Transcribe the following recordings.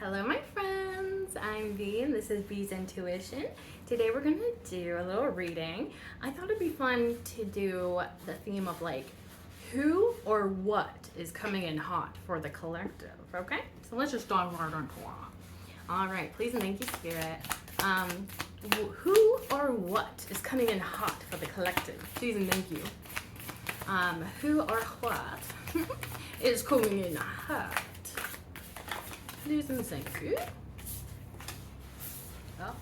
Hello my friends, I'm V and this is V's Intuition. Today we're going to do a little reading. I thought it'd be fun to do the theme of like who or what is coming in hot for the collective, okay? So let's just dive right into it. Alright, please and thank you Spirit. Who or what is coming in hot for the collective? Please and thank you. Who or what is coming in hot? Please and thank you. Oh.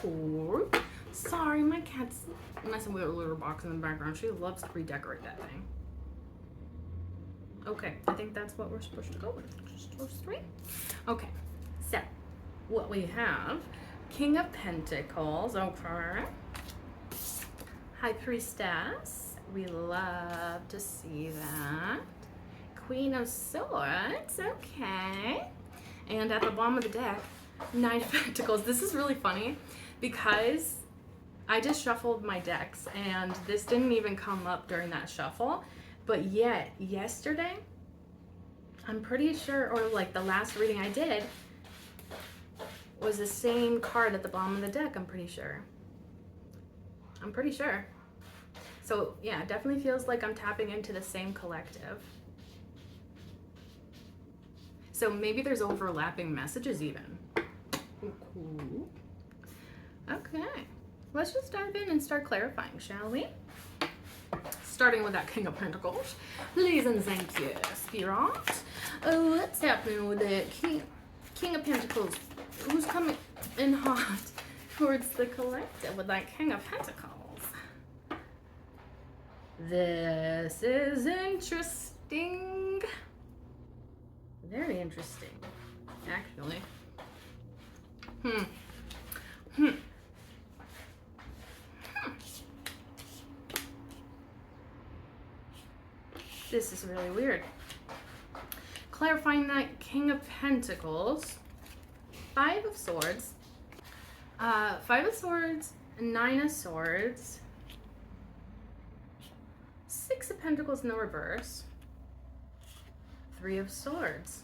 Cool. Sorry, my cat's messing with a litter box in the background. She loves to redecorate that thing. Okay, I think that's what we're supposed to go with. Just those three. Okay, so what we have, King of Pentacles, okay. High Priestess, we love to see that. Queen of Swords, okay. And at the bottom of the deck, Knight of Pentacles. This is really funny because I just shuffled my decks and this didn't even come up during that shuffle. But yet, yesterday, I'm pretty sure, or like the last reading I did, was the same card at the bottom of the deck, I'm pretty sure. I'm pretty sure. So yeah, it definitely feels like I'm tapping into the same collective. So maybe there's overlapping messages even. Cool. Okay, let's just dive in and start clarifying, shall we? Starting with that King of Pentacles. Please and thank you, Spirit. What's happening with the King of Pentacles? Who's coming in hot towards the collective with that King of Pentacles? This is interesting. Very interesting, actually. This is really weird. Clarifying that King of Pentacles, Five of Swords, Five of Swords, Nine of Swords, Six of Pentacles in the reverse, Three of Swords,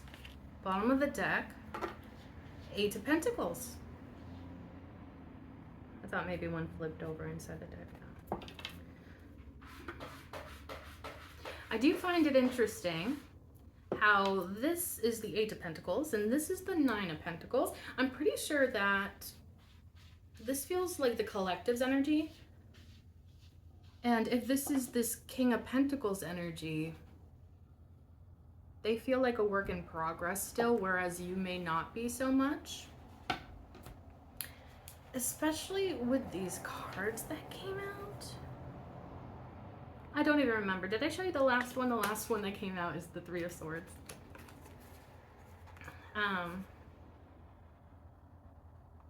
bottom of the deck, Eight of Pentacles. I thought maybe one flipped over inside the deck now. I do find it interesting how this is the Eight of Pentacles and this is the Nine of Pentacles. I'm pretty sure that this feels like the collective's energy. And if this is this King of Pentacles energy, they feel like a work in progress still, whereas you may not be so much. Especially with these cards that came out. I don't even remember. Did I show you the last one? The last one that came out is the Three of Swords.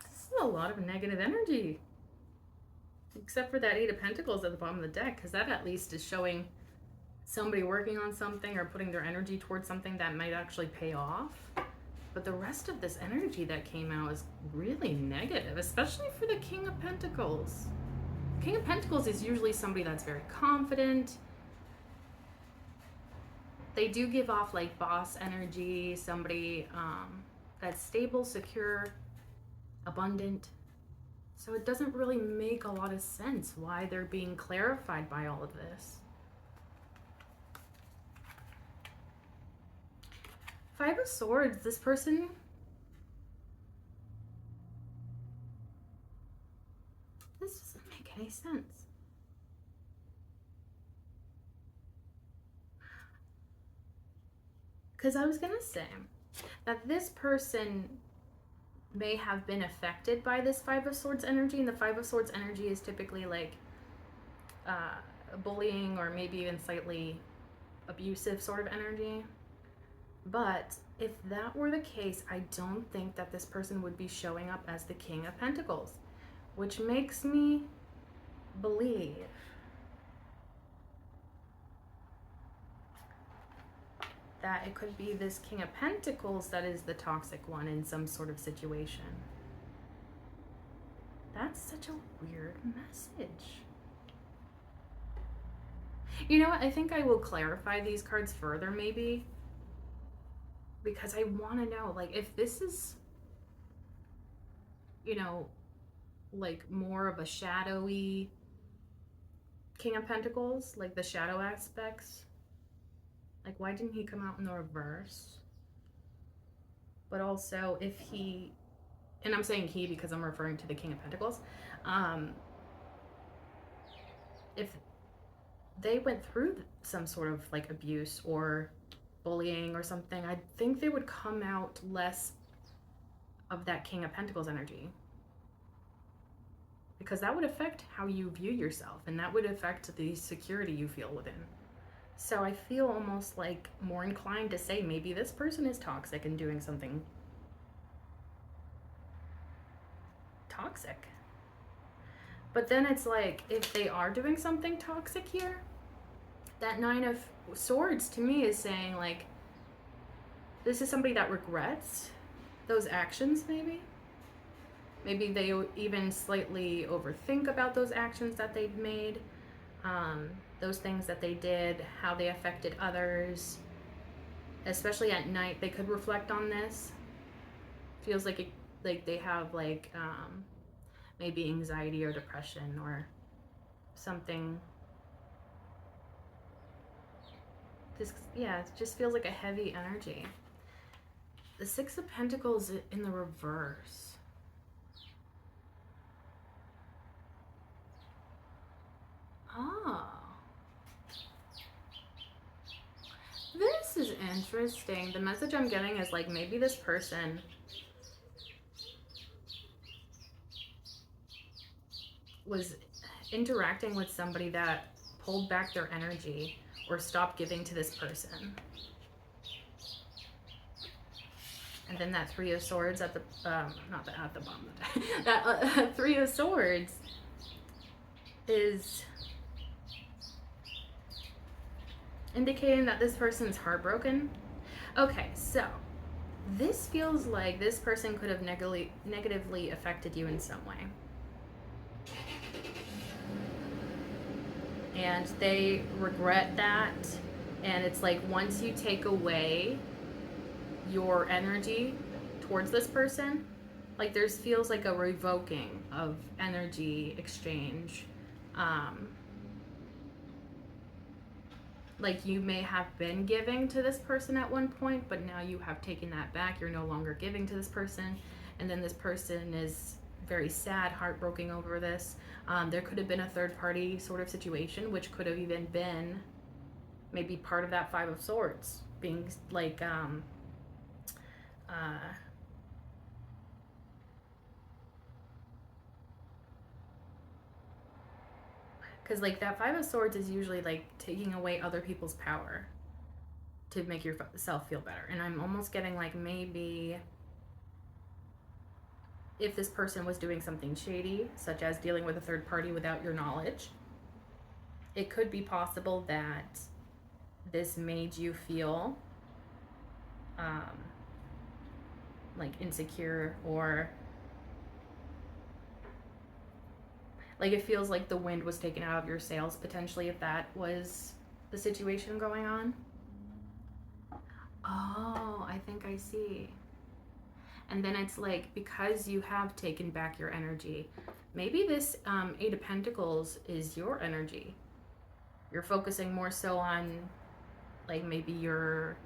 This is a lot of negative energy. Except for that Eight of Pentacles at the bottom of the deck, because that at least is showing somebody working on something or putting their energy towards something that might actually pay off. But the rest of this energy that came out is really negative, especially for the King of Pentacles. King of Pentacles is usually somebody that's very confident. They do give off like boss energy, somebody that's stable, secure, abundant. So it doesn't really make a lot of sense why they're being clarified by all of this. Five of Swords, this person, this doesn't make any sense. Because I was going to say that this person may have been affected by this Five of Swords energy, and the Five of Swords energy is typically like bullying or maybe even slightly abusive sort of energy. But if that were the case, I don't think that this person would be showing up as the King of Pentacles, which makes me believe that it could be this King of Pentacles that is the toxic one in some sort of situation. That's such a weird message. You know what? I think I will clarify these cards further, maybe. Because I want to know, like, if this is, you know, like more of a shadowy King of Pentacles, like the shadow aspects. Like, why didn't he come out in the reverse? But also, if he, and I'm saying he because I'm referring to the King of Pentacles, if they went through some sort of like abuse or bullying or something, I think they would come out less of that King of Pentacles energy. Because that would affect how you view yourself, and that would affect the security you feel within. So I feel almost like more inclined to say maybe this person is toxic and doing something toxic. But then it's like, if they are doing something toxic here, that Nine of Swords to me is saying like, this is somebody that regrets those actions maybe. Maybe they even slightly overthink about those actions that they've made, those things that they did, how they affected others. Especially at night, they could reflect on this. Feels like like they have like maybe anxiety or depression or something. Just, yeah, it just feels like a heavy energy. The Six of Pentacles in the reverse. Oh. This is interesting. The message I'm getting is like maybe this person was interacting with somebody that pulled back their energy or stopped giving to this person. And then that Three of Swords at the, not the, at the bottom of the deck, that Three of Swords is indicating that this person's heartbroken. Okay, so this feels like this person could have negatively affected you in some way. And they regret that. And it's like once you take away your energy towards this person, like there's feels like a revoking of energy exchange. Like you may have been giving to this person at one point, but now you have taken that back. You're no longer giving to this person. And then this person is very sad, heartbroken over this. There could have been a third party sort of situation, which could have even been maybe part of that Five of Swords being like, because like that Five of Swords is usually like taking away other people's power to make yourself feel better. And I'm almost getting like maybe if this person was doing something shady, such as dealing with a third party without your knowledge, it could be possible that this made you feel like insecure, or like it feels like the wind was taken out of your sails potentially, if that was the situation going on. Oh, I think I see. And then it's like, because you have taken back your energy, maybe this Eight of Pentacles is your energy. You're focusing more so on like maybe your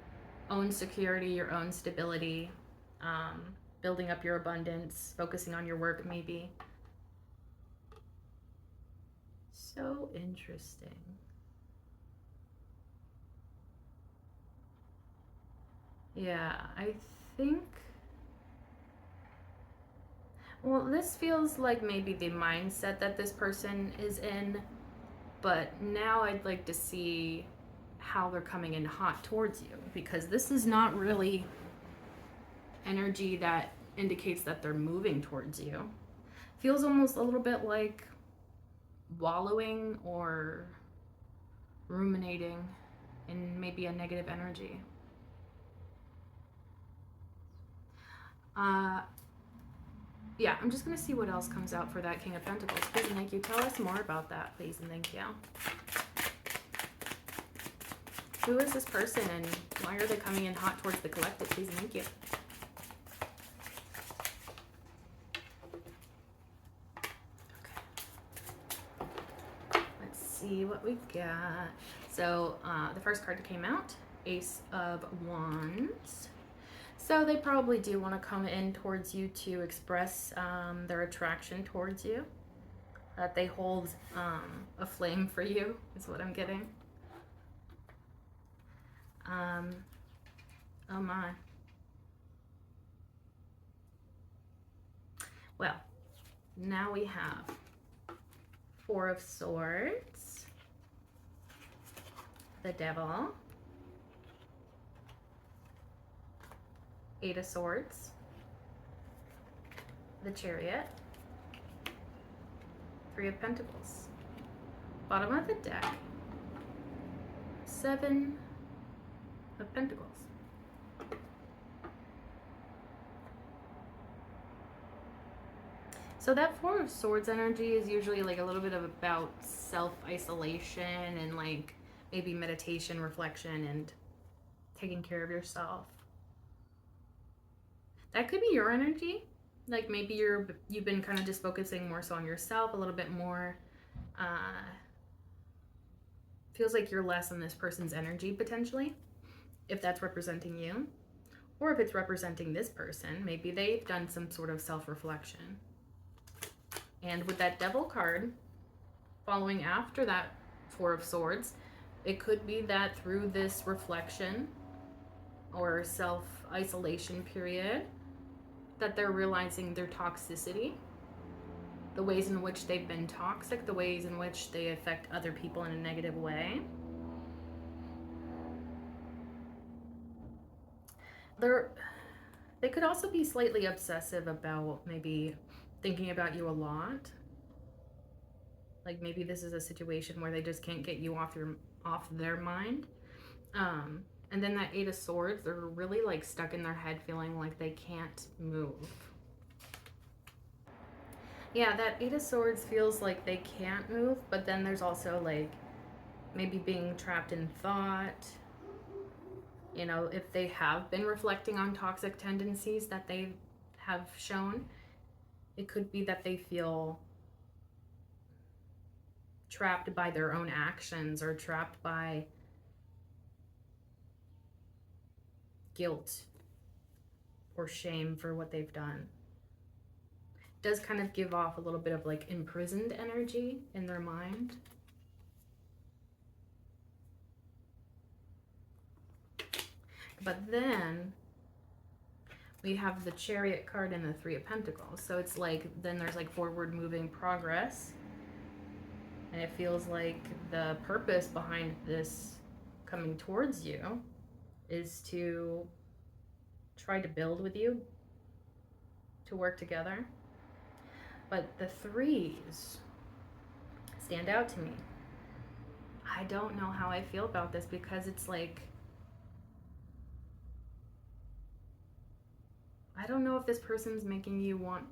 own security, your own stability, building up your abundance, focusing on your work maybe. So interesting. Yeah, I think, well, this feels like maybe the mindset that this person is in, but now I'd like to see how they're coming in hot towards you, because this is not really energy that indicates that they're moving towards you. Feels almost a little bit like wallowing or ruminating in maybe a negative energy. Yeah, I'm just going to see what else comes out for that King of Pentacles. Please and thank you. Tell us more about that, please and thank you. Who is this person and why are they coming in hot towards the collective? Please and thank you. Okay. Let's see what we got. So the first card that came out, Ace of Wands. So they probably do want to come in towards you to express their attraction towards you. That they hold a flame for you is what I'm getting. Oh my. Well, now we have Four of Swords, the Devil, Eight of Swords, the Chariot, Three of Pentacles. Bottom of the deck, Seven of Pentacles. So that Four of Swords energy is usually like a little bit of about self-isolation and like maybe meditation, reflection, and taking care of yourself. That could be your energy. Like maybe you've been kind of just focusing more so on yourself, a little bit more. Feels like you're less on this person's energy potentially, if that's representing you. Or if it's representing this person, maybe they've done some sort of self-reflection. And with that Devil card, following after that Four of Swords, it could be that through this reflection or self-isolation period, that they're realizing their toxicity, the ways in which they've been toxic, the ways in which they affect other people in a negative way. They could also be slightly obsessive about maybe thinking about you a lot. Like maybe this is a situation where they just can't get you off their mind. And then that Eight of Swords, they're really like stuck in their head feeling like they can't move. Yeah, that Eight of Swords feels like they can't move, but then there's also like maybe being trapped in thought. You know, if they have been reflecting on toxic tendencies that they have shown, it could be that they feel trapped by their own actions or trapped by guilt or shame for what they've done. It does kind of give off a little bit of like imprisoned energy in their mind. But then we have the Chariot card and the Three of Pentacles. So it's like, then there's like forward moving progress. And it feels like the purpose behind this coming towards you is to try to build with you, to work together. But the threes stand out to me. I don't know how I feel about this because it's like, I don't know if this person's making you want,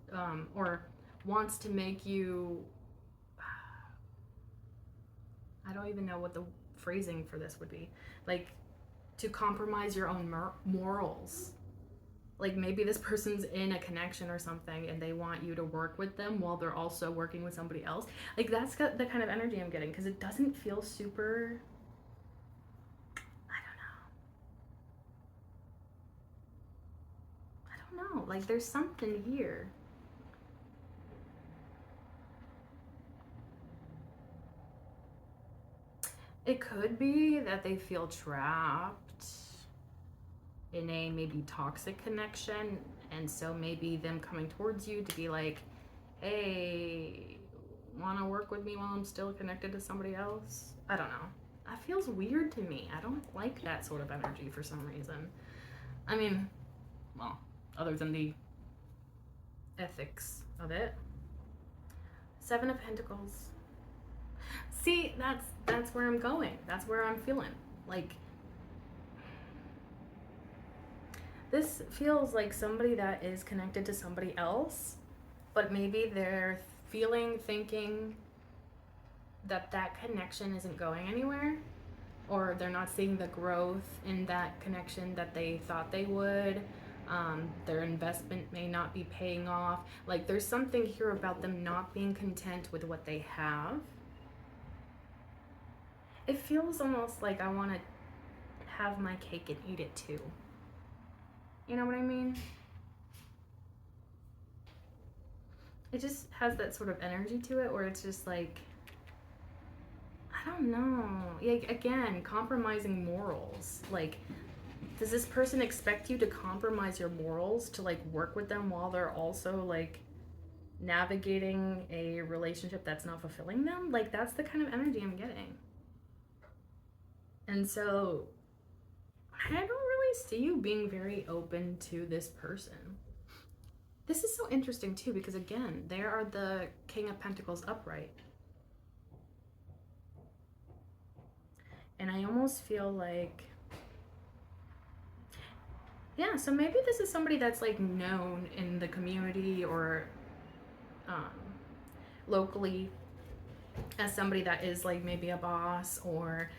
or wants to make you, I don't even know what the phrasing for this would be. Like, to compromise your own morals. Like, maybe this person's in a connection or something and they want you to work with them while they're also working with somebody else. Like, that's got the kind of energy I'm getting because it doesn't feel super, I don't know. Like, there's something here. It could be that they feel trapped in a maybe toxic connection, and so maybe them coming towards you to be like, hey, want to work with me while I'm still connected to somebody else? I don't know. That feels weird to me. I don't like that sort of energy for some reason. I mean, well, other than the ethics of it. Seven of Pentacles. See, that's where I'm going. That's where I'm feeling. Like, this feels like somebody that is connected to somebody else, but maybe they're thinking that that connection isn't going anywhere. or they're not seeing the growth in that connection that they thought they would. Their investment may not be paying off. Like, there's something here about them not being content with what they have. It feels almost like I want to have my cake and eat it too. You know what I mean? It just has that sort of energy to it where it's just like, I don't know. Like, again, compromising morals. Like, does this person expect you to compromise your morals to like work with them while they're also like navigating a relationship that's not fulfilling them? Like, that's the kind of energy I'm getting. And so I don't really see you being very open to this person. This is so interesting too, because again, there are the King of Pentacles upright. And I almost feel like, yeah, so maybe this is somebody that's like known in the community or locally as somebody that is like maybe a boss, or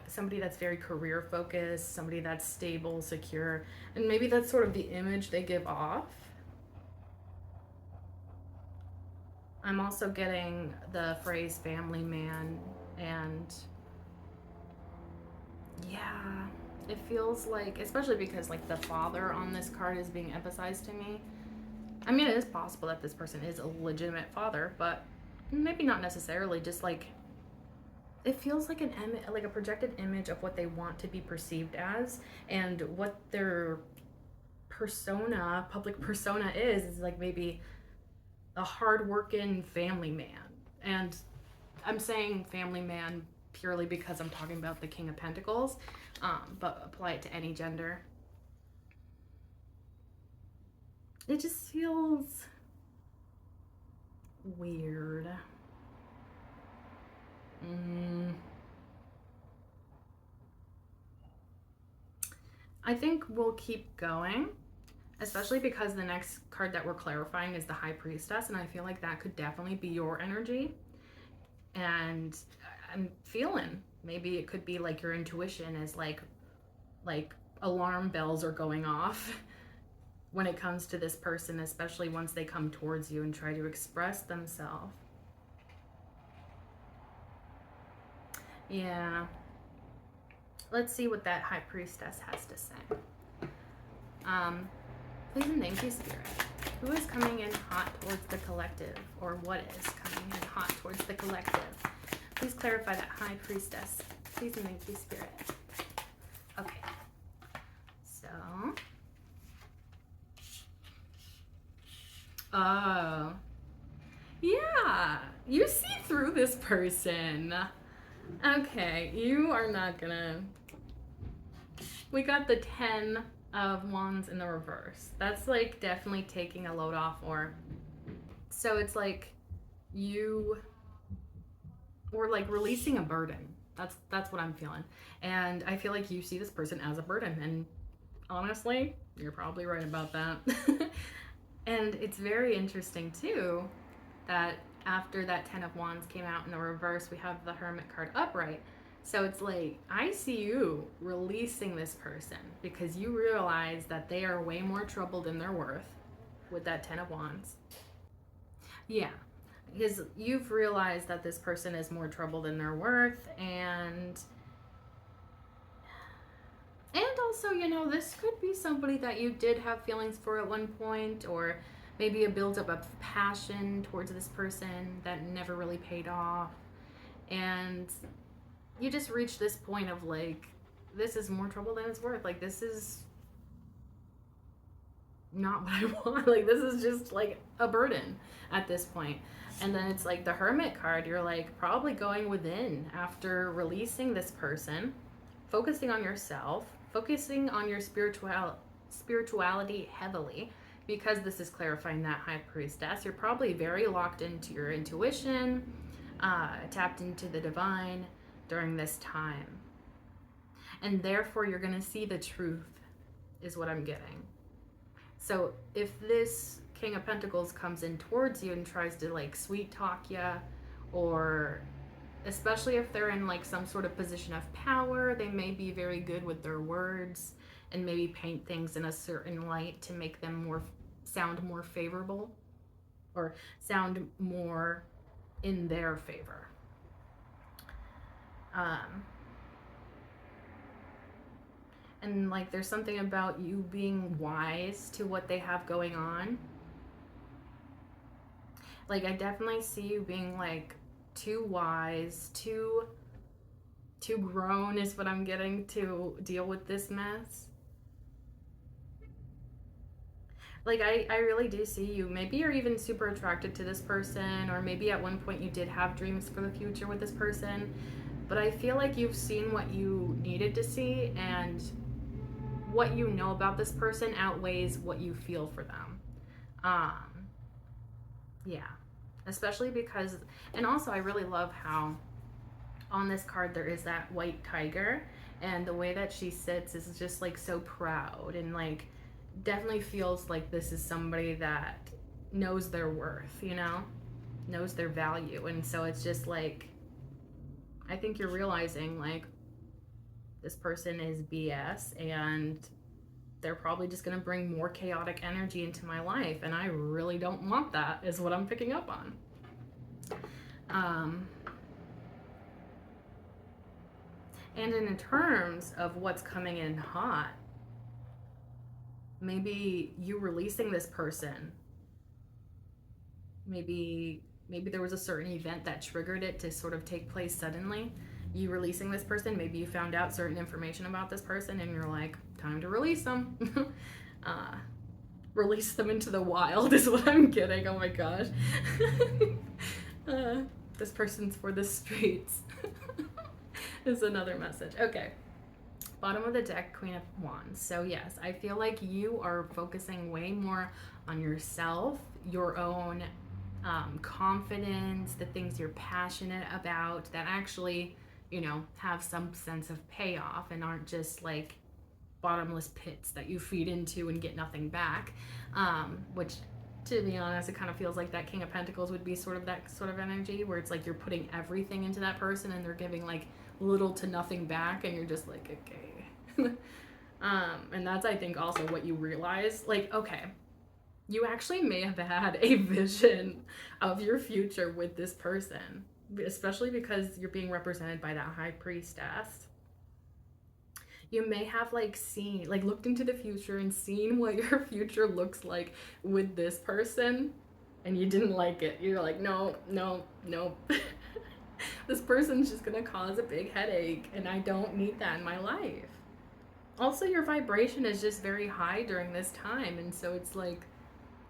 somebody that's very career focused, somebody that's stable, secure, and maybe that's sort of the image they give off. I'm also getting the phrase family man, and yeah, it feels like, especially because like the father on this card is being emphasized to me. I mean, it is possible that this person is a legitimate father, but maybe not necessarily. Just like, it feels like like a projected image of what they want to be perceived as, and what their persona, public persona is like maybe a hard-working family man. And I'm saying family man purely because I'm talking about the King of Pentacles, but apply it to any gender. It just feels weird. I think we'll keep going, especially because the next card that we're clarifying is the High Priestess, and I feel like that could definitely be your energy. And I'm feeling maybe it could be like your intuition is like alarm bells are going off when it comes to this person, especially once they come towards you and try to express themselves. Yeah. Let's see what that High Priestess has to say. Please and thank you, Spirit. Who is coming in hot towards the collective? Or what is coming in hot towards the collective? Please clarify that, High Priestess. Please and thank you, Spirit. Okay. So. Oh. Yeah. You see through this person. Okay. You are not gonna. We got the 10 of Wands in the reverse. That's like definitely taking a load off, or so it's like you were like releasing a burden. That's what I'm feeling. And I feel like you see this person as a burden, and honestly, you're probably right about that. And it's very interesting too that after that 10 of Wands came out in the reverse, we have the Hermit card upright. So it's like, I see you releasing this person because you realize that they are way more trouble than they're worth with that 10 of Wands. Yeah, because you've realized that this person is more trouble than they're worth, and also, you know, this could be somebody that you did have feelings for at one point, or maybe a buildup of passion towards this person that never really paid off. And you just reach this point of like, this is more trouble than it's worth. Like, this is not what I want. Like, this is just like a burden at this point. And then it's like the Hermit card, you're like probably going within after releasing this person, focusing on yourself, focusing on your spirituality heavily, because this is clarifying that High Priestess. You're probably very locked into your intuition, tapped into the divine during this time. And therefore, you're going to see the truth, is what I'm getting. So if this King of Pentacles comes in towards you and tries to like sweet talk you, or especially if they're in like some sort of position of power. They may be very good with their words and maybe paint things in a certain light to make them sound more favorable or sound more in their favor. And like there's something about you being wise to what they have going on. Like I definitely see you being like too wise, too grown is what I'm getting to deal with this mess. Like I really do see you. Maybe you're even super attracted to this person, or maybe at one point you did have dreams for the future with this person. But I feel like you've seen what you needed to see, and what you know about this person outweighs what you feel for them. Yeah. Especially because, and also I really love how on this card there is that white tiger, and the way that she sits is just like so proud, and like definitely feels like this is somebody that knows their worth, you know, knows their value. And so it's just like, I think you're realizing like this person is BS and they're probably just going to bring more chaotic energy into my life, and I really don't want that, is what I'm picking up on. And in terms of what's coming in hot, maybe you releasing this person, maybe there was a certain event that triggered it to sort of take place suddenly. You releasing this person, maybe you found out certain information about this person and you're like, time to release them. Release them into the wild is what I'm getting. Oh my gosh. This person's for the streets is another message. Okay. Bottom of the deck, Queen of Wands. So yes, I feel like you are focusing way more on yourself, your own confidence, the things you're passionate about that actually, you know, have some sense of payoff and aren't just like bottomless pits that you feed into and get nothing back. Which, to be honest, it kind of feels like that King of Pentacles would be sort of that sort of energy where it's like you're putting everything into that person and they're giving like little to nothing back, and you're just like, okay. And that's, I think, also what you realize. Like, okay, you actually may have had a vision of your future with this person, especially because you're being represented by that High Priestess. You may have like seen, like looked into the future and seen what your future looks like with this person, and you didn't like it. You're like, no. This person's just gonna cause a big headache, and I don't need that in my life. Also, your vibration is just very high during this time, and so it's like,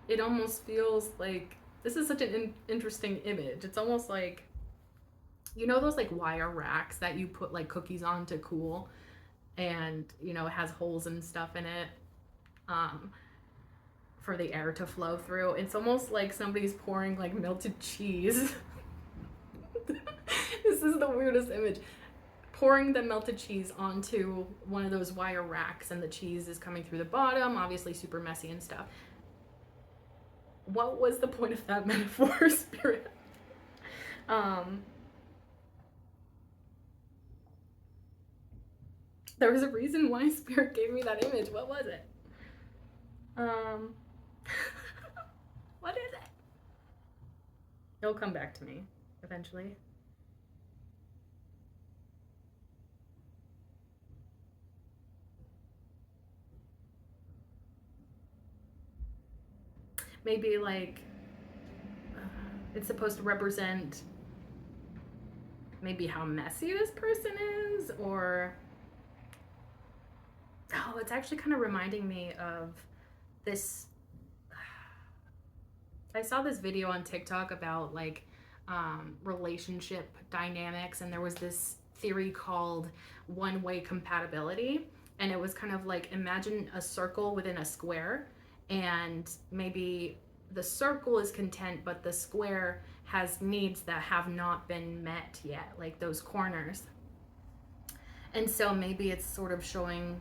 it almost feels like, this is such an interesting image. It's almost like, you know those like wire racks that you put like cookies on to cool, and you know it has holes and stuff in it for the air to flow through. It's almost like somebody's pouring like melted cheese. This is the weirdest image. Pouring the melted cheese onto one of those wire racks, and the cheese is coming through the bottom, obviously super messy and stuff. What was the point of that metaphor, Spirit? There was a reason why Spirit gave me that image. What was it? What is it? It'll come back to me eventually. Maybe like it's supposed to represent maybe how messy this person is, or it's actually kind of reminding me of this. I saw this video on TikTok about like relationship dynamics, and there was this theory called one-way compatibility, and it was kind of like, imagine a circle within a square, and maybe the circle is content, but the square has needs that have not been met yet, like those corners. And so maybe it's sort of showing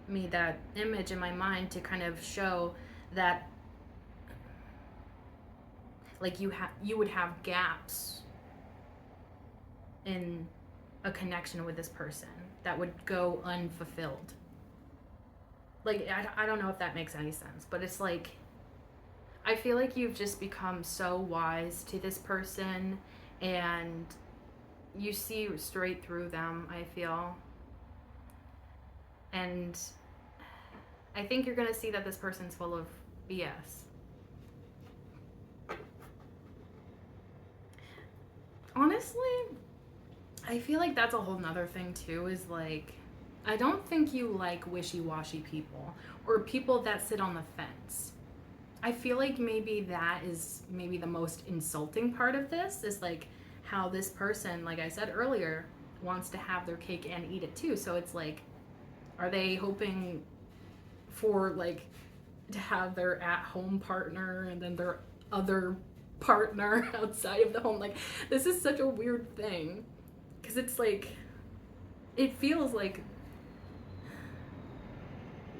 me that image in my mind to kind of show that like you would have gaps in a connection with this person that would go unfulfilled. Like, I don't know if that makes any sense, but it's like, I feel like you've just become so wise to this person and you see straight through them, I feel. And I think you're going to see that this person's full of BS. Honestly, I feel like that's a whole nother thing too, is like, I don't think you like wishy-washy people or people that sit on the fence. I feel like maybe that is maybe the most insulting part of this, is like how this person, like I said earlier, wants to have their cake and eat it too. So it's like, are they hoping for like to have their at-home partner and then their other partner outside of the home? Like, this is such a weird thing, because it's like, it feels like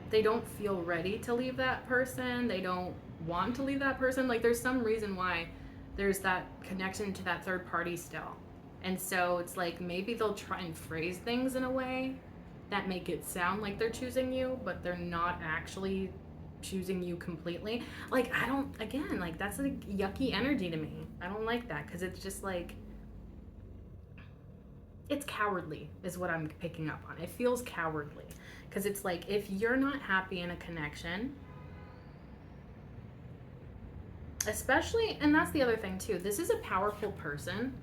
they don't feel ready to leave that person. They don't want to leave that person. Like, there's some reason why there's that connection to that third party still. And so it's like, maybe they'll try and phrase things in a way that make it sound like they're choosing you, but they're not actually choosing you completely. Like, I don't, again, like, that's like yucky energy to me. I don't like that, because it's just like, it's cowardly is what I'm picking up on. It feels cowardly, because it's like, if you're not happy in a connection, especially, and that's the other thing too, this is a powerful person.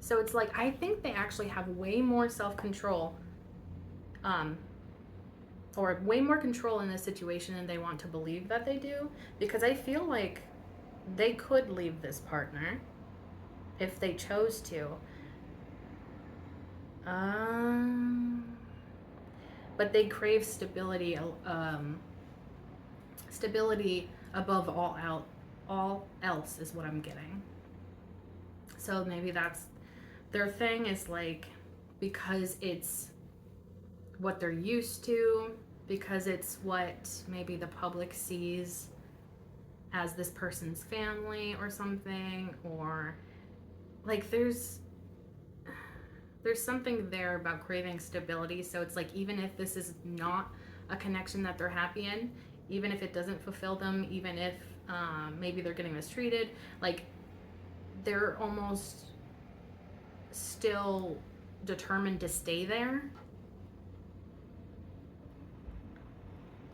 So it's like, I think they actually have way more self-control, or way more control in this situation than they want to believe that they do, because I feel like they could leave this partner if they chose to. But they crave stability, stability above all else is what I'm getting. So maybe that's their thing, is like, because it's what they're used to, because it's what maybe the public sees as this person's family or something, or like there's something there about craving stability. So it's like, even if this is not a connection that they're happy in, even if it doesn't fulfill them, even if maybe they're getting mistreated, like, they're almost still determined to stay there.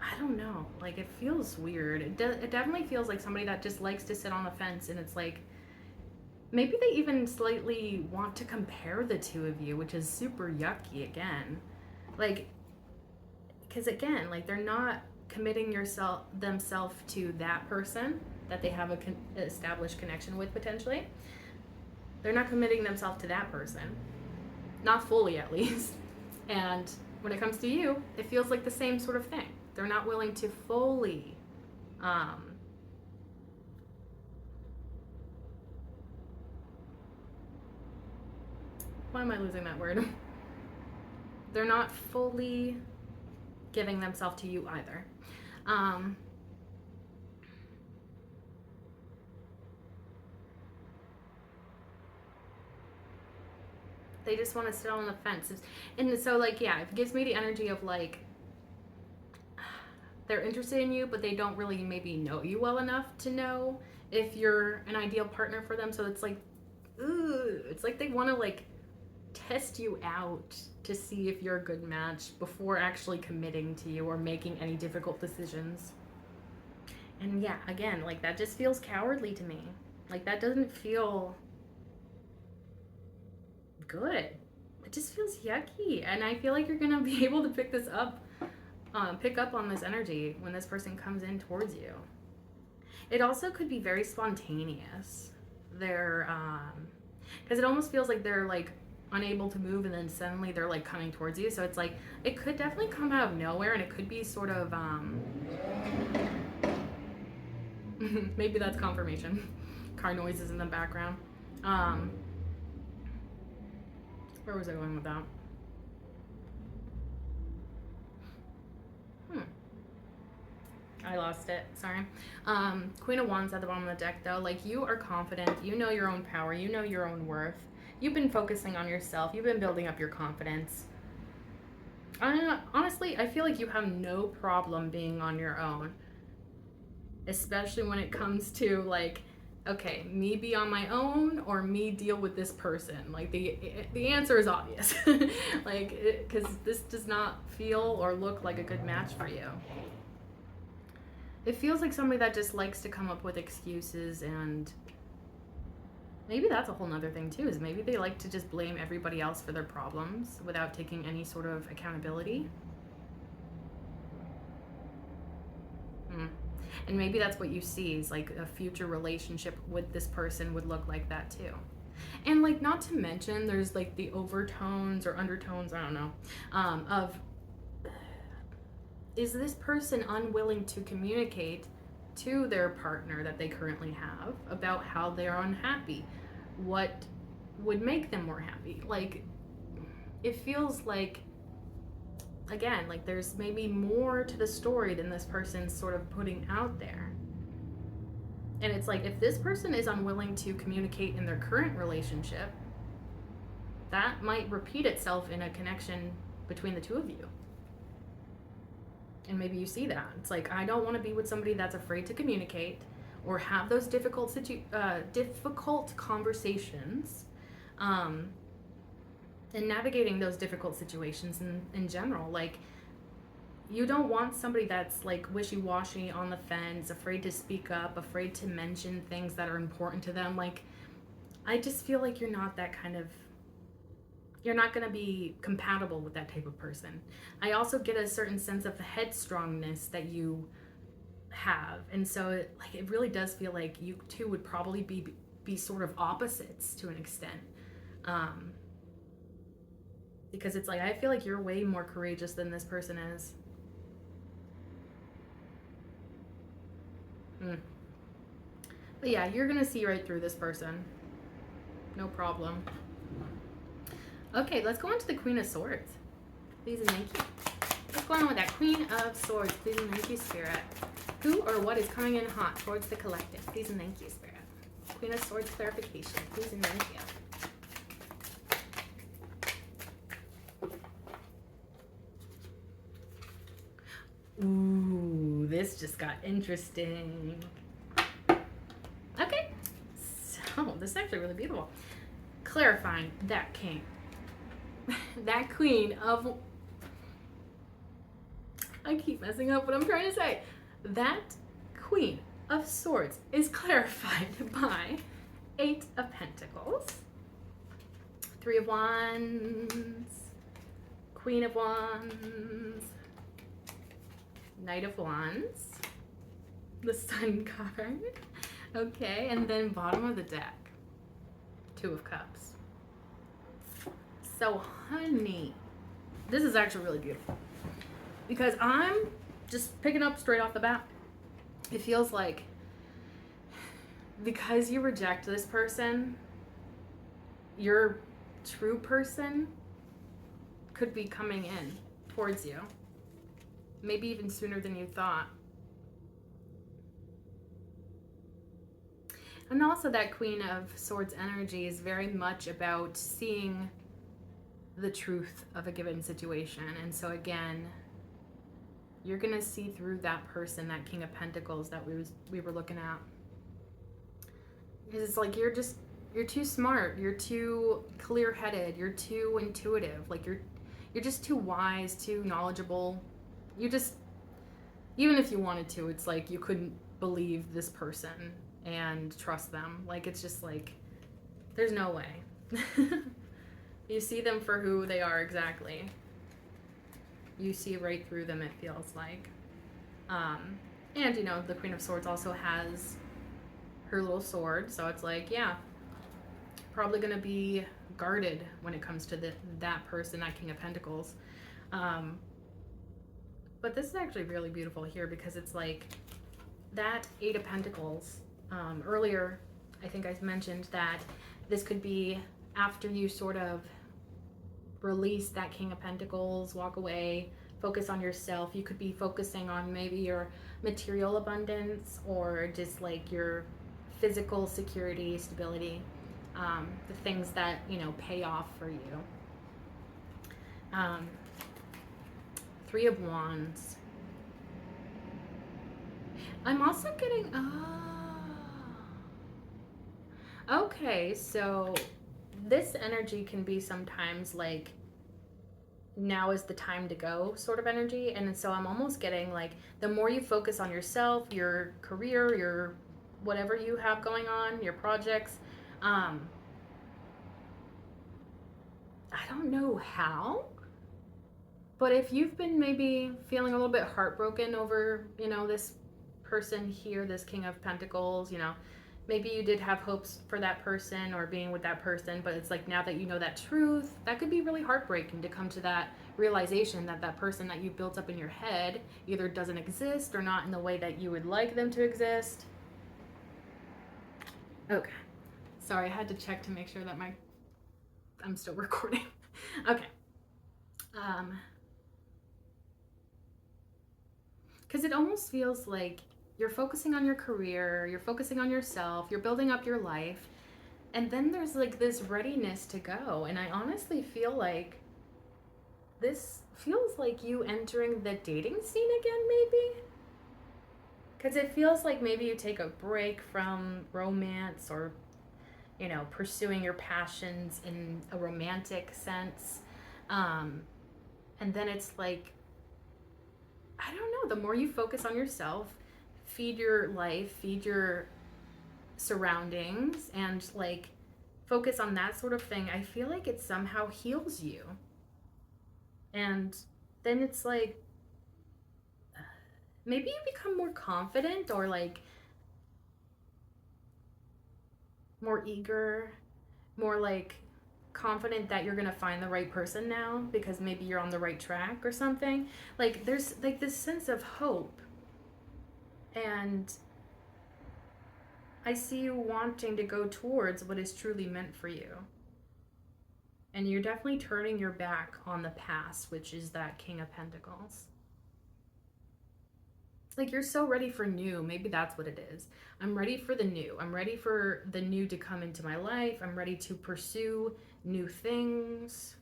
I don't know, like, it feels weird. It definitely feels like somebody that just likes to sit on the fence, and it's like, maybe they even slightly want to compare the two of you, which is super yucky again. Like, because again, like, they're not committing themselves to that person that they have a established connection with potentially. They're not committing themselves to that person, not fully at least. And when it comes to you, it feels like the same sort of thing. They're not willing to fully why am I losing that word? They're not fully giving themselves to you either. They just want to sit on the fence. And so, like, yeah, it gives me the energy of, like, they're interested in you, but they don't really maybe know you well enough to know if you're an ideal partner for them. So it's like, ooh, it's like they want to, like, test you out to see if you're a good match before actually committing to you or making any difficult decisions. And yeah, again, like, that just feels cowardly to me. Like, that doesn't feel good. It just feels yucky. And I feel like you're gonna be able to pick up on this energy when this person comes in towards you. It also could be very spontaneous. They're because it almost feels like they're, like, unable to move, and then suddenly they're, like, coming towards you. So it's like, it could definitely come out of nowhere, and it could be sort of maybe that's confirmation. Car noises in the background. Where was I going with that? I lost it. Sorry. Queen of Wands at the bottom of the deck, though. Like, you are confident. You know your own power. You know your own worth. You've been focusing on yourself. You've been building up your confidence. Honestly, I feel like you have no problem being on your own. Especially when it comes to, like, okay, me be on my own or me deal with this person. Like, the answer is obvious. Like, because this does not feel or look like a good match for you. It feels like somebody that just likes to come up with excuses, and maybe that's a whole nother thing too, is maybe they like to just blame everybody else for their problems without taking any sort of accountability. And maybe that's what you see, is like a future relationship with this person would look like that too. And like, not to mention, there's like the overtones or undertones, I don't know, of, is this person unwilling to communicate to their partner that they currently have about how they're unhappy? What would make them more happy? Like, it feels like, again, like there's maybe more to the story than this person's sort of putting out there. And it's like, if this person is unwilling to communicate in their current relationship, that might repeat itself in a connection between the two of you. And maybe you see that. It's like, I don't want to be with somebody that's afraid to communicate or have those difficult conversations. And navigating those difficult situations in general. Like, you don't want somebody that's like wishy-washy, on the fence, afraid to speak up, afraid to mention things that are important to them. Like, I just feel like you're not that kind of, you're not going to be compatible with that type of person. I also get a certain sense of the headstrongness that you have. And so it really does feel like you two would probably be sort of opposites to an extent. Because it's like, I feel like you're way more courageous than this person is. But yeah, you're gonna see right through this person. No problem. Okay, let's go on to the Queen of Swords. Please and thank you. What's going on with that Queen of Swords? Please and thank you, Spirit. Who or what is coming in hot towards the collective? Please and thank you, Spirit. Queen of Swords clarification. Please and thank you. Ooh, this just got interesting. Okay, so this is actually really beautiful. Clarifying that king, that queen of, I keep messing up what I'm trying to say. That Queen of Swords is clarified by 8 of Pentacles, 3 of Wands, Queen of Wands, Knight of Wands, the Sun card, okay, and then bottom of the deck, 2 of Cups. So, honey, this is actually really beautiful, because I'm just picking up straight off the bat. It feels like, because you reject this person, your true person could be coming in towards you. Maybe even sooner than you thought. And also that Queen of Swords energy is very much about seeing the truth of a given situation. And so again, you're going to see through that person, that King of Pentacles that we were looking at. Because it's like, you're too smart, you're too clear-headed, you're too intuitive, like you're just too wise, too knowledgeable. You just, even if you wanted to, it's like you couldn't believe this person and trust them. Like, it's just like, there's no way. You see them for who they are exactly. You see right through them, it feels like. And, you know, the Queen of Swords also has her little sword. So it's like, yeah, probably going to be guarded when it comes to that person, that King of Pentacles. But this is actually really beautiful here, because it's like that 8 of Pentacles. Earlier, I think I mentioned that this could be after you sort of release that King of Pentacles, walk away, focus on yourself. You could be focusing on maybe your material abundance or just like your physical security, stability, the things that, you know, pay off for you. Three of Wands. I'm also getting, okay, so this energy can be sometimes like, now is the time to go sort of energy. And so I'm almost getting like, the more you focus on yourself, your career, your whatever you have going on, your projects, I don't know how, but if you've been maybe feeling a little bit heartbroken over, you know, this person here, this King of Pentacles, you know, maybe you did have hopes for that person or being with that person, but it's like now that you know that truth, that could be really heartbreaking to come to that realization that that person that you built up in your head either doesn't exist or not in the way that you would like them to exist. Okay. Sorry, I had to check to make sure that I'm still recording. Okay. Because it almost feels like you're focusing on your career, you're focusing on yourself, you're building up your life, and then there's like this readiness to go. And I honestly feel like this feels like you entering the dating scene again, maybe? Because it feels like maybe you take a break from romance or, you know, pursuing your passions in a romantic sense. And then it's like, I don't know, the more you focus on yourself, feed your life, feed your surroundings, and like focus on that sort of thing, I feel like it somehow heals you. And then it's like, maybe you become more confident or like more eager, more like confident that you're gonna find the right person now because maybe you're on the right track or something. Like there's like this sense of hope, and I see you wanting to go towards what is truly meant for you. And you're definitely turning your back on the past, which is that King of Pentacles. Like you're so ready for new. Maybe that's what it is. I'm ready for the new. I'm ready for the new to come into my life. I'm ready to pursue new things.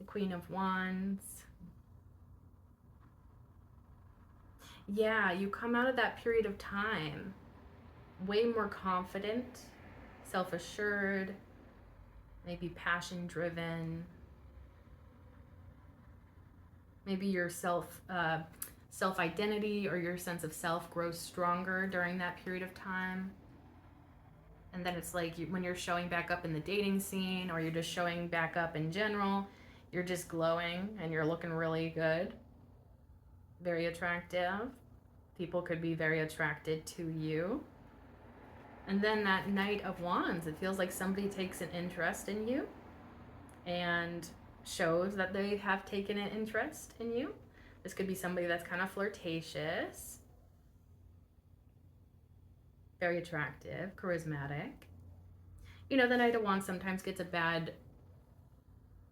The Queen of Wands. Yeah, you come out of that period of time way more confident, self-assured, maybe passion-driven. Maybe your self-identity or your sense of self grows stronger during that period of time. And then it's like when you're showing back up in the dating scene or you're just showing back up in general, you're just glowing and you're looking really good. Very attractive. People could be very attracted to you. And then that Knight of Wands, it feels like somebody takes an interest in you and shows that they have taken an interest in you. This could be somebody that's kind of flirtatious, very attractive, charismatic. You know, the Knight of Wands sometimes gets a bad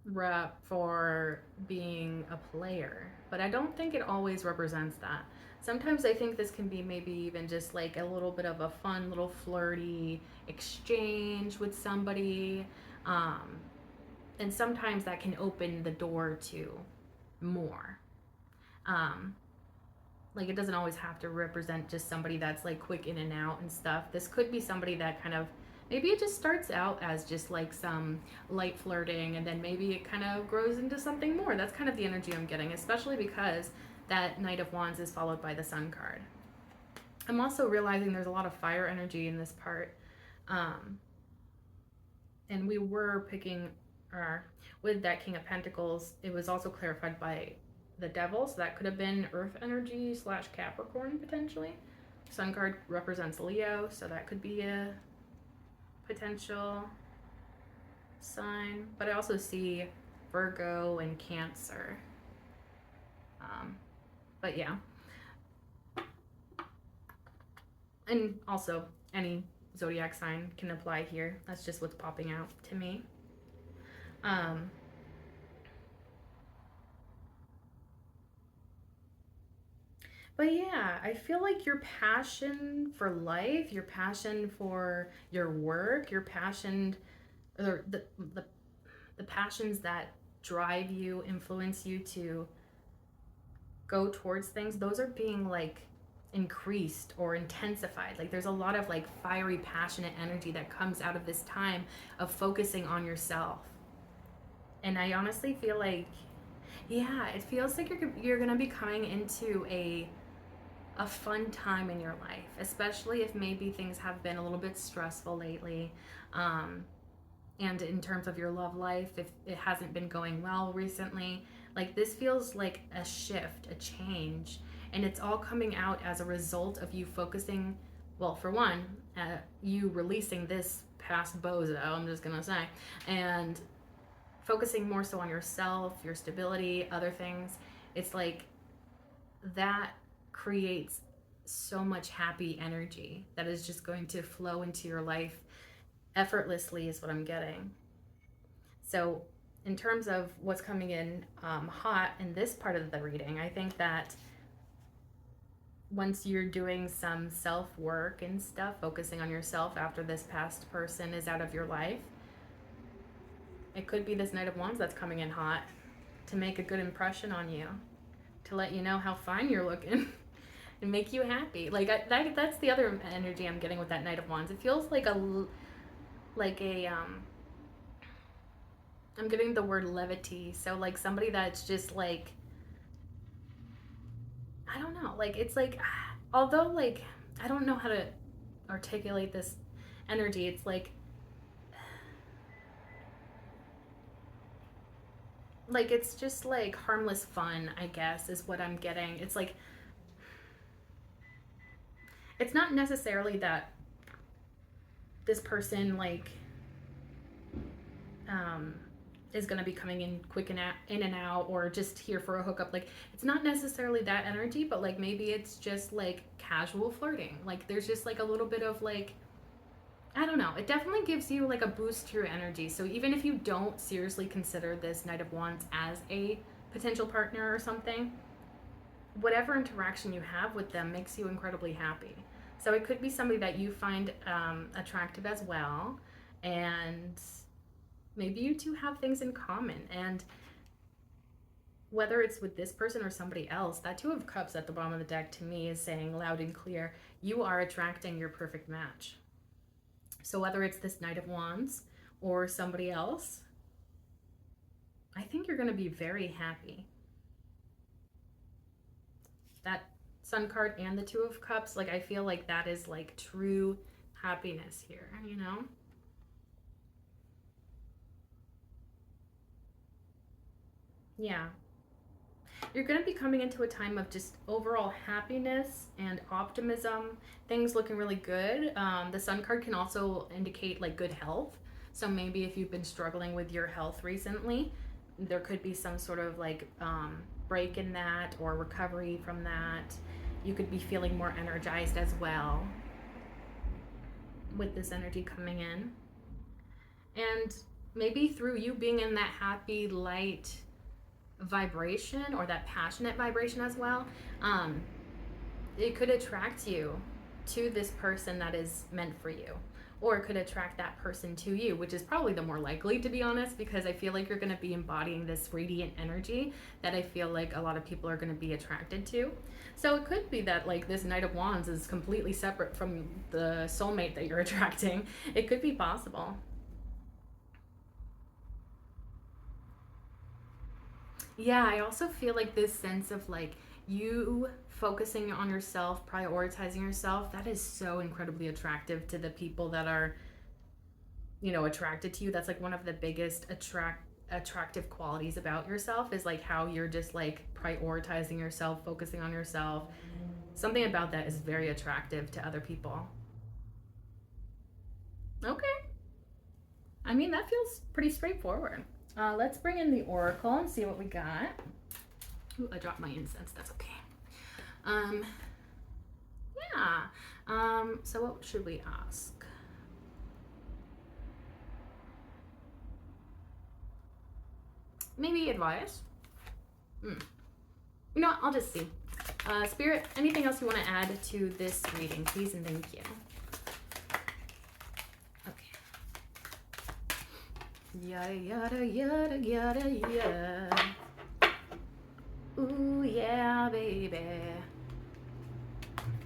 rep for being a player, but I don't think it always represents that. Sometimes I think this can be maybe even just like a little bit of a fun little flirty exchange with somebody. And sometimes that can open the door to more. Like it doesn't always have to represent just somebody that's like quick in and out and stuff. This could be somebody that kind of, maybe it just starts out as just like some light flirting and then maybe it kind of grows into something more. That's kind of the energy I'm getting, especially because that Knight of Wands is followed by the Sun card. I'm also realizing there's a lot of fire energy in this part. And we were picking, with that King of Pentacles, it was also clarified by the Devil, so that could have been Earth energy / Capricorn potentially. Sun card represents Leo, so that could be a potential sign. But I also see Virgo and Cancer. But yeah. And also any zodiac sign can apply here. That's just what's popping out to me. But yeah, I feel like your passion for life, your passion for your work, your passion, or the passions that drive you, influence you to go towards things, those are being like increased or intensified. Like there's a lot of like fiery, passionate energy that comes out of this time of focusing on yourself. And I honestly feel like, yeah, it feels like you're gonna be coming into a fun time in your life, especially if maybe things have been a little bit stressful lately. And in terms of your love life, if it hasn't been going well recently, like this feels like a shift, a change, and it's all coming out as a result of you focusing, well, for one, you releasing this past bozo, I'm just gonna say, and focusing more so on yourself, your stability, other things. It's like that creates so much happy energy that is just going to flow into your life effortlessly, is what I'm getting. So in terms of what's coming in hot in this part of the reading, I think that once you're doing some self-work and stuff, focusing on yourself after this past person is out of your life, it could be this Knight of Wands that's coming in hot to make a good impression on you, to let you know how fine you're looking and make you happy. Like that's the other energy I'm getting with that Knight of Wands. It feels like I'm getting the word levity. So like somebody that's just like, I don't know, like it's like, although like I don't know how to articulate this energy, it's like it's just like harmless fun, I guess, is what I'm getting. It's like, it's not necessarily that this person like is going to be coming in quick and in and out, or just here for a hookup. Like it's not necessarily that energy, but like maybe it's just like casual flirting. Like there's just like a little bit of like, I don't know, it definitely gives you like a boost to your energy. So even if you don't seriously consider this Knight of Wands as a potential partner or something, whatever interaction you have with them makes you incredibly happy. So it could be somebody that you find attractive as well, and maybe you two have things in common. And whether it's with this person or somebody else, that Two of Cups at the bottom of the deck to me is saying loud and clear, you are attracting your perfect match. So whether it's this Knight of Wands or somebody else, I think you're going to be very happy. That Sun card and the Two of Cups, like I feel like that is like true happiness here, you know? Yeah. You're going to be coming into a time of just overall happiness and optimism, things looking really good. The Sun card can also indicate like good health. So maybe if you've been struggling with your health recently, there could be some sort of like break in that or recovery from that. You could be feeling more energized as well with this energy coming in. And maybe through you being in that happy, light vibration, or that passionate vibration as well, it could attract you to this person that is meant for you, or it could attract that person to you, which is probably the more likely, to be honest, because I feel like you're going to be embodying this radiant energy that I feel like a lot of people are going to be attracted to. So it could be that like this Knight of Wands is completely separate from the soulmate that you're attracting. It could be possible. Yeah, I also feel like this sense of like you focusing on yourself, prioritizing yourself, that is so incredibly attractive to the people that are, you know, attracted to you. That's like one of the biggest attractive qualities about yourself, is like how you're just like prioritizing yourself, focusing on yourself. Something about that is very attractive to other people. Okay. I mean, that feels pretty straightforward. Let's bring in the Oracle and see what we got. Ooh, I dropped my incense. That's okay. Yeah. So what should we ask? Maybe advice. You know what? I'll just see. Spirit, anything else you want to add to this reading, please and thank you. Okay. Yada, yada, yada, yada, yada. Ooh, yeah, baby.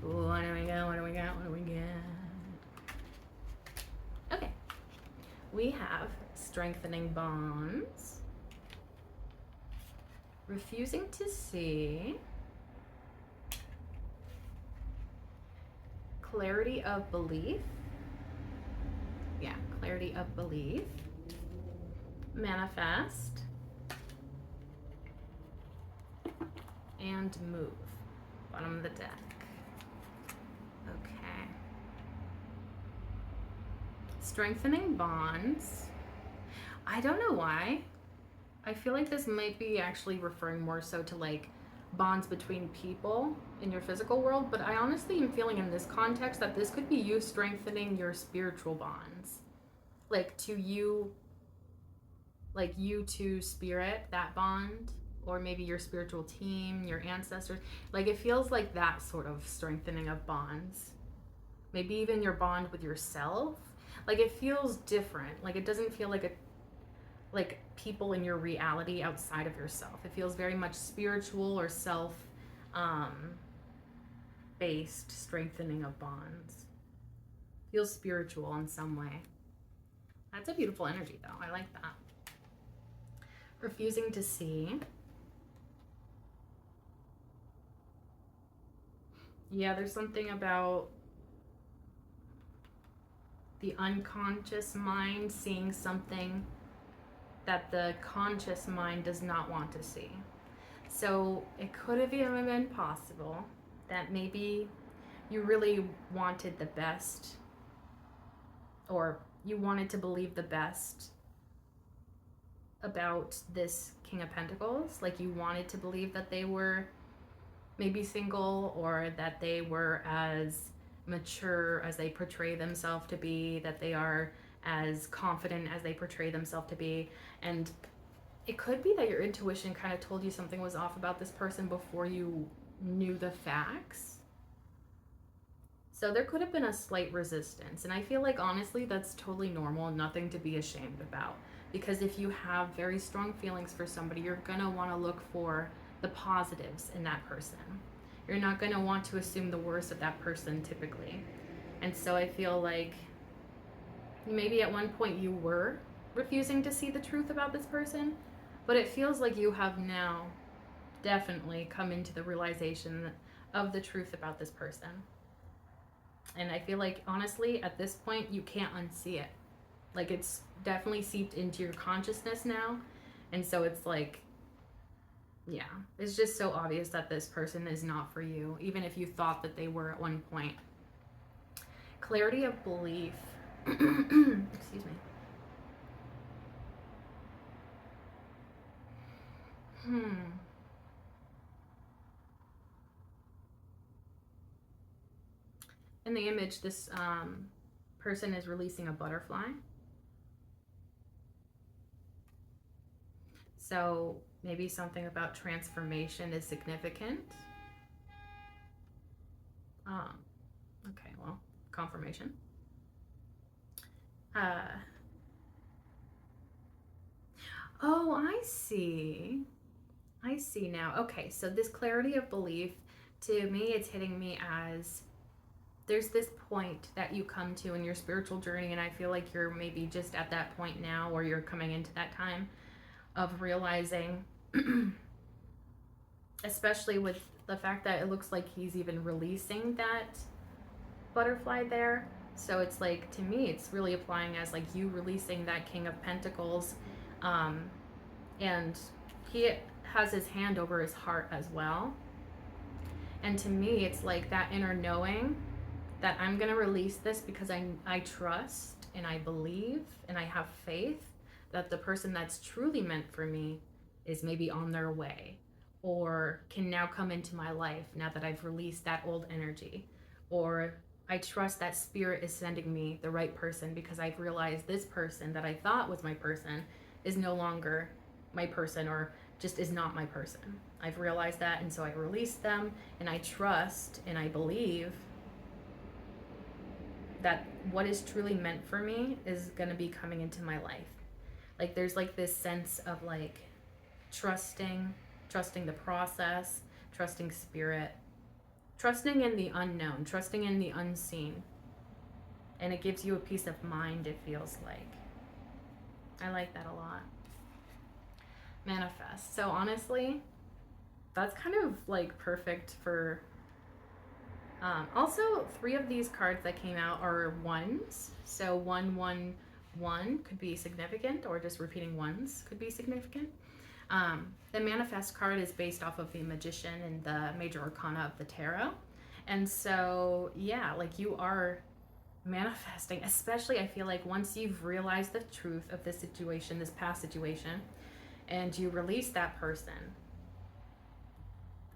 Ooh, what do we got? What do we got? What do we got? Okay. We have strengthening bonds. Refusing to see. Clarity of belief. Yeah, clarity of belief. Manifest. And move. Bottom of the deck. Okay. Strengthening bonds. I don't know why. I feel like this might be actually referring more so to like bonds between people in your physical world, but I honestly am feeling in this context that this could be you strengthening your spiritual bonds. Like to you, like you to spirit, that bond, or maybe your spiritual team, your ancestors. Like it feels like that sort of strengthening of bonds. Maybe even your bond with yourself. Like it feels different. Like it doesn't feel like people in your reality outside of yourself. It feels very much spiritual or self based strengthening of bonds. Feels spiritual in some way. That's a beautiful energy though. I like that. Refusing to see. Yeah, there's something about the unconscious mind seeing something that the conscious mind does not want to see. So it could have even been possible that maybe you really wanted the best, or you wanted to believe the best about this King of Pentacles. Like you wanted to believe that they were maybe single, or that they were as mature as they portray themselves to be, that they are as confident as they portray themselves to be. And it could be that your intuition kind of told you something was off about this person before you knew the facts. So there could have been a slight resistance. And I feel like honestly that's totally normal, nothing to be ashamed about. Because if you have very strong feelings for somebody, you're gonna want to look for the positives in that person. You're not gonna want to assume the worst of that person typically. And so I feel like maybe at one point you were refusing to see the truth about this person, but it feels like you have now definitely come into the realization of the truth about this person. And I feel like honestly at this point you can't unsee it. Like it's definitely seeped into your consciousness now. And so it's like, yeah, it's just so obvious that this person is not for you, even if you thought that they were at one point. Clarity of belief. Excuse me. In the image, this person is releasing a butterfly. So maybe something about transformation is significant. Okay, well, confirmation. Oh, I see. I see now. Okay, so this clarity of belief, to me, it's hitting me as there's this point that you come to in your spiritual journey, and I feel like you're maybe just at that point now, or you're coming into that time of realizing, especially with the fact that it looks like he's even releasing that butterfly there. So it's like, to me, it's really applying as like you releasing that King of Pentacles, and he has his hand over his heart as well. And to me, it's like that inner knowing that I'm going to release this because I trust and I believe and I have faith that the person that's truly meant for me is maybe on their way, or can now come into my life now that I've released that old energy. Or I trust that spirit is sending me the right person because I've realized this person that I thought was my person is no longer my person, or just is not my person. I've realized that, and so I release them, and I trust and I believe that what is truly meant for me is going to be coming into my life. Like there's like this sense of like trusting the process, trusting spirit, trusting in the unknown, trusting in the unseen. And it gives you a peace of mind, it feels like. I like that a lot. Manifest. So honestly, that's kind of like perfect for also 3 of these cards that came out are ones. So 111 could be significant, or just repeating ones could be significant. The manifest card is based off of the Magician and the Major Arcana of the Tarot. And so yeah, like you are manifesting, especially I feel like once you've realized the truth of this situation, this past situation, and you release that person,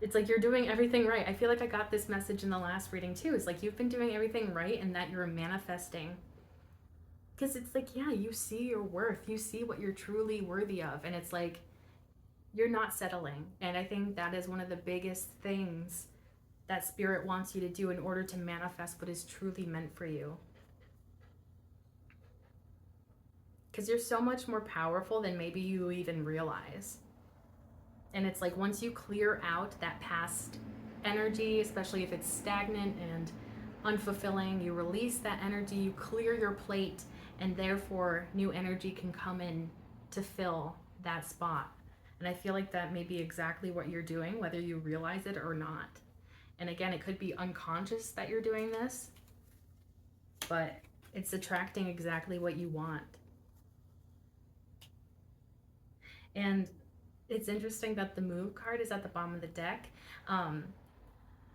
it's like you're doing everything right. I feel like I got this message in the last reading too. It's like you've been doing everything right, and that you're manifesting. Because it's like, yeah, you see your worth. You see what you're truly worthy of. And it's like, you're not settling. And I think that is one of the biggest things that Spirit wants you to do in order to manifest what is truly meant for you. Because you're so much more powerful than maybe you even realize. And it's like once you clear out that past energy, especially if it's stagnant and unfulfilling, you release that energy, you clear your plate, and therefore new energy can come in to fill that spot. And I feel like that may be exactly what you're doing, whether you realize it or not. And again, it could be unconscious that you're doing this, but it's attracting exactly what you want. And it's interesting that the Move card is at the bottom of the deck.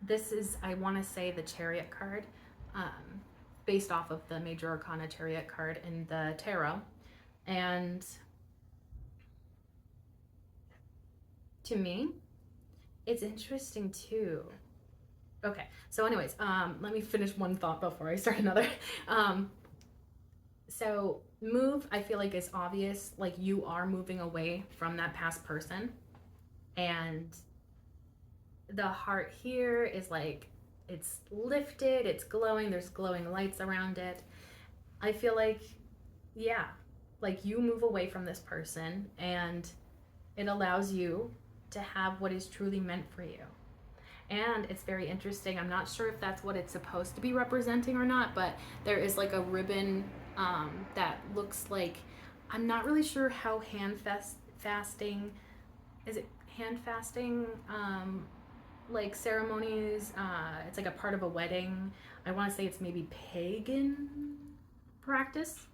This is, I want to say, the Chariot card, based off of the Major Arcana Chariot card in the Tarot. And to me, it's interesting too. Okay, so anyways, let me finish one thought before I start another. So move, I feel like is obvious, like you are moving away from that past person. And the heart here is like, it's lifted, it's glowing, there's glowing lights around it. I feel like, yeah, like you move away from this person and it allows you to have what is truly meant for you. And it's very interesting. I'm not sure if that's what it's supposed to be representing or not, but there is like a ribbon that looks like, I'm not really sure how fasting, is it hand fasting, like ceremonies, it's like a part of a wedding. I want to say it's maybe pagan practice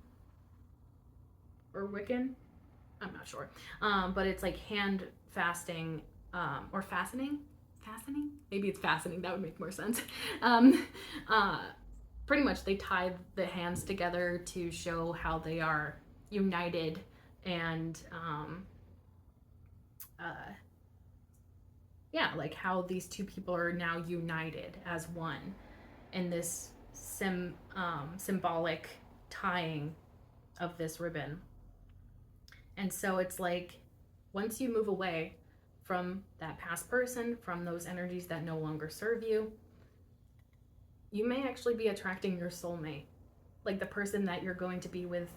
or Wiccan. I'm not sure. But it's like hand fasting, or fastening. Maybe it's fastening. That would make more sense. Pretty much they tie the hands together to show how they are united and yeah, like how these two people are now united as one in this symbolic tying of this ribbon. And so it's like once you move away from that past person, from those energies that no longer serve you, you may actually be attracting your soulmate, like the person that you're going to be with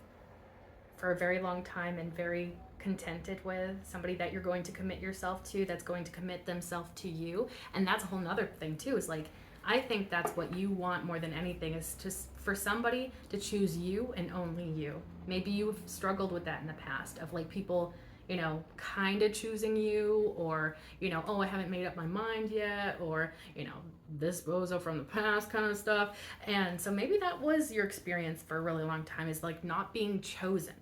for a very long time and very contented with, somebody that you're going to commit yourself to, that's going to commit themselves to you. And that's a whole nother thing too, is like, I think that's what you want more than anything, is just for somebody to choose you and only you. Maybe you've struggled with that in the past, of like people, you know, kind of choosing you, or, you know, oh, I haven't made up my mind yet, or, you know, this bozo from the past kind of stuff. And so maybe that was your experience for a really long time, is like not being chosen.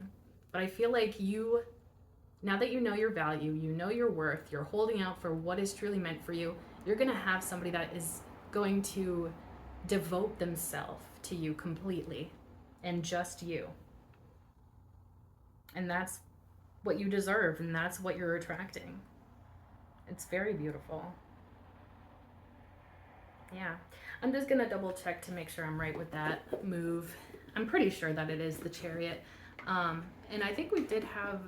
But I feel like you, now that you know your value, you know your worth, you're holding out for what is truly meant for you, you're going to have somebody that is going to devote themselves to you completely and just you. And that's what you deserve, and that's what you're attracting. It's very beautiful. Yeah, I'm just gonna double check to make sure I'm right with that move. I'm pretty sure that it is the Chariot. And I think we did have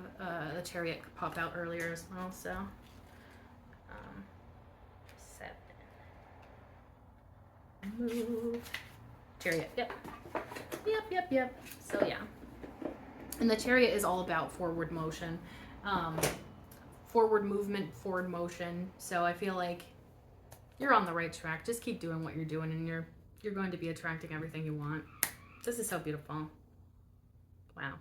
the Chariot pop out earlier as well, so 7. Move. Chariot, yep. Yep. So yeah. And the Chariot is all about forward motion. Forward movement, forward motion. So I feel like you're on the right track. Just keep doing what you're doing and you're going to be attracting everything you want. This is so beautiful. Wow.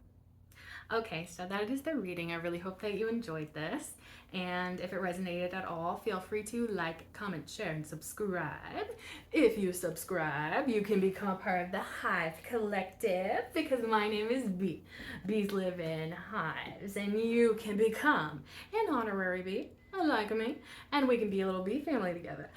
Okay, so that is the reading. I really hope that you enjoyed this. And if it resonated at all, feel free to like, comment, share, and subscribe. If you subscribe, you can become part of the Hive Collective because my name is Bee. Bees live in hives, and you can become an honorary bee, like me, and we can be a little bee family together.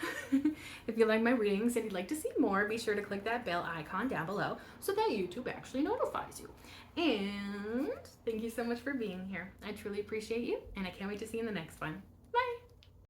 If you like my readings and you'd like to see more, be sure to click that bell icon down below so that YouTube actually notifies you. And thank you so much for being here. I truly appreciate you, and I can't wait to see you in the next one.